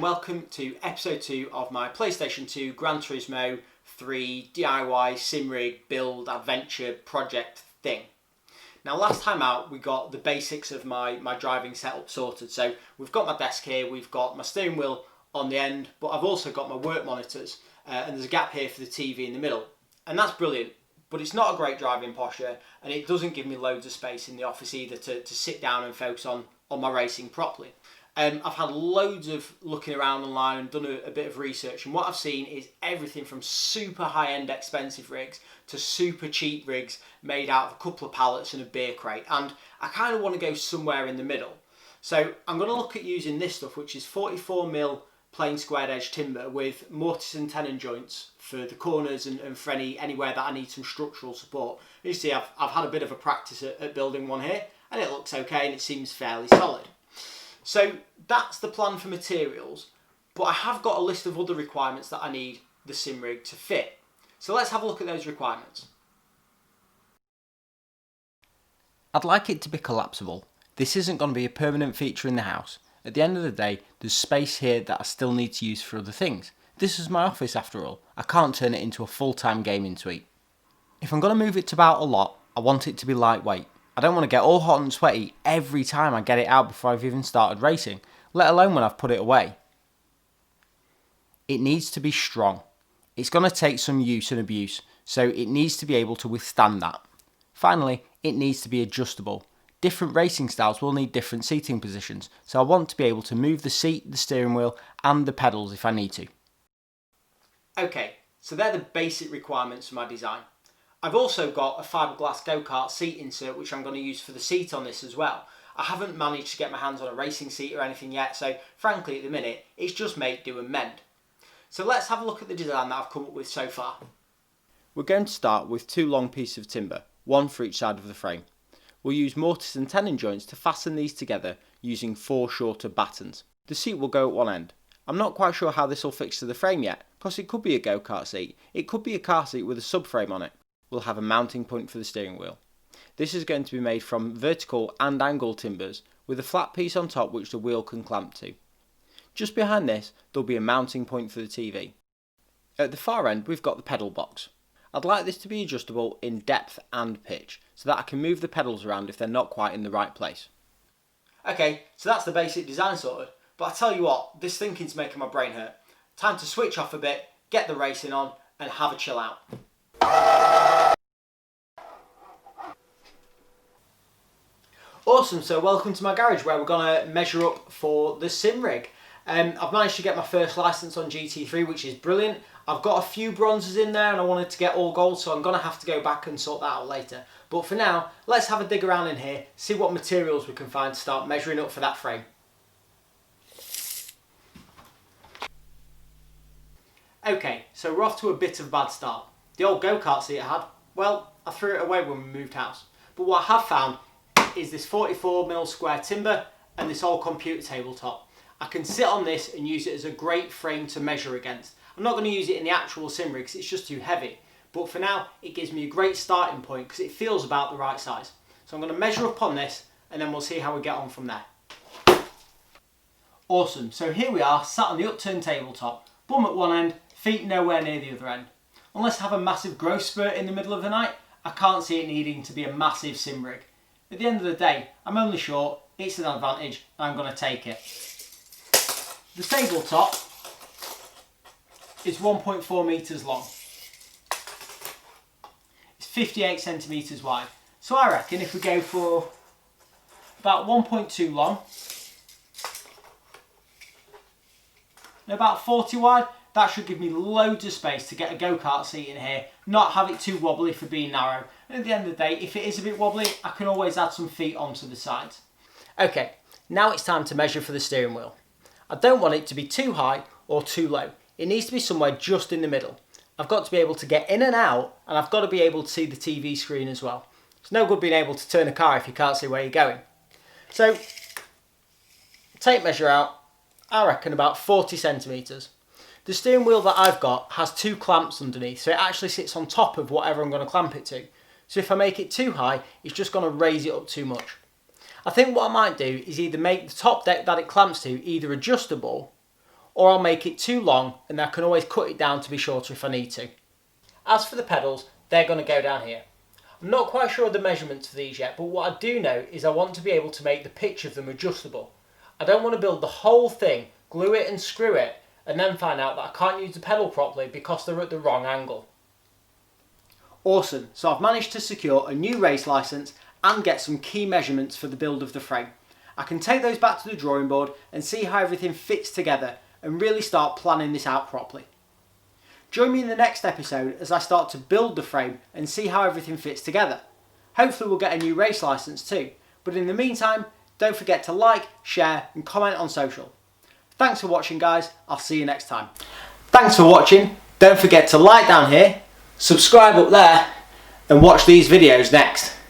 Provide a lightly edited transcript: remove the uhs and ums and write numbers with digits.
welcome to episode 2 of my PlayStation 2 Gran Turismo 3 DIY sim rig build adventure project thing. Now last time out we got the basics of my driving setup sorted. So we've got my desk here, we've got my steering wheel on the end, but I've also got my work monitors and there's a gap here for the TV in the middle. And that's brilliant, but it's not a great driving posture and it doesn't give me loads of space in the office either to sit down and focus on my racing properly. I've had loads of looking around online and done a bit of research, and what I've seen is everything from super high-end expensive rigs to super cheap rigs made out of a couple of pallets and a beer crate, and I kind of want to go somewhere in the middle. So I'm going to look at using this stuff, which is 44mm plain squared edge timber with mortise and tenon joints for the corners and for anywhere that I need some structural support. You see I've had a bit of a practice at building one here and it looks okay and it seems fairly solid. So that's the plan for materials, but I have got a list of other requirements that I need the sim rig to fit. So let's have a look at those requirements. I'd like it to be collapsible. This isn't going to be a permanent feature in the house. At the end of the day, there's space here that I still need to use for other things. This is my office after all. I can't turn it into a full-time gaming suite. If I'm going to move it about a lot, I want it to be lightweight. I don't want to get all hot and sweaty every time I get it out before I've even started racing, let alone when I've put it away. It needs to be strong. It's going to take some use and abuse, so it needs to be able to withstand that. Finally, it needs to be adjustable. Different racing styles will need different seating positions, so I want to be able to move the seat, the steering wheel and the pedals if I need to. Okay, so they're the basic requirements for my design. I've also got a fiberglass go-kart seat insert which I'm going to use for the seat on this as well. I haven't managed to get my hands on a racing seat or anything yet, so frankly at the minute it's just make, do and mend. So let's have a look at the design that I've come up with so far. We're going to start with 2 long pieces of timber, one for each side of the frame. We'll use mortise and tenon joints to fasten these together using 4 shorter battens. The seat will go at one end. I'm not quite sure how this will fix to the frame yet, because it could be a go-kart seat, it could be a car seat with a subframe on it. We'll have a mounting point for the steering wheel. This is going to be made from vertical and angle timbers with a flat piece on top which the wheel can clamp to. Just behind this there'll be a mounting point for the TV. At the far end we've got the pedal box. I'd like this to be adjustable in depth and pitch so that I can move the pedals around if they're not quite in the right place. Okay, so that's the basic design sorted, but I tell you what, this thinking's making my brain hurt. Time to switch off a bit, get the racing on and have a chill out. Awesome, so welcome to my garage where we're going to measure up for the sim rig. I've managed to get my first licence on GT3, which is brilliant. I've got a few bronzes in there and I wanted to get all gold, so I'm going to have to go back and sort that out later. But for now, let's have a dig around in here, see what materials we can find to start measuring up for that frame. Okay, so we're off to a bit of a bad start. The old go-kart seat I had, well, I threw it away when we moved house. But what I have found is this 44mm square timber and this old computer tabletop. I can sit on this and use it as a great frame to measure against. I'm not going to use it in the actual sim rig because it's just too heavy. But for now, it gives me a great starting point because it feels about the right size. So I'm going to measure up on this and then we'll see how we get on from there. Awesome, so here we are, sat on the upturned tabletop. Bum at one end, feet nowhere near the other end. Unless I have a massive growth spurt in the middle of the night, I can't see it needing to be a massive sim rig. At the end of the day, I'm only short, it's an advantage, and I'm going to take it. The tabletop is 1.4 metres long. It's 58 centimetres wide. So I reckon if we go for about 1.2 long, and about 40 wide, that should give me loads of space to get a go-kart seat in here, not have it too wobbly for being narrow. And at the end of the day, if it is a bit wobbly, I can always add some feet onto the sides. Okay, now it's time to measure for the steering wheel. I don't want it to be too high or too low. It needs to be somewhere just in the middle. I've got to be able to get in and out, and I've got to be able to see the TV screen as well. It's no good being able to turn a car if you can't see where you're going. So, tape measure out, I reckon about 40 centimetres. The steering wheel that I've got has 2 clamps underneath, so it actually sits on top of whatever I'm going to clamp it to. So if I make it too high, it's just going to raise it up too much. I think what I might do is either make the top deck that it clamps to either adjustable or I'll make it too long and I can always cut it down to be shorter if I need to. As for the pedals, they're going to go down here. I'm not quite sure of the measurements for these yet, but what I do know is I want to be able to make the pitch of them adjustable. I don't want to build the whole thing, glue it and screw it, and then find out that I can't use the pedal properly because they're at the wrong angle. Awesome, so I've managed to secure a new race licence and get some key measurements for the build of the frame. I can take those back to the drawing board and see how everything fits together and really start planning this out properly. Join me in the next episode as I start to build the frame and see how everything fits together. Hopefully we'll get a new race licence too, but in the meantime, don't forget to like, share and comment on social. Thanks for watching guys, I'll see you next time. Thanks for watching, don't forget to like down here, subscribe up there and watch these videos next.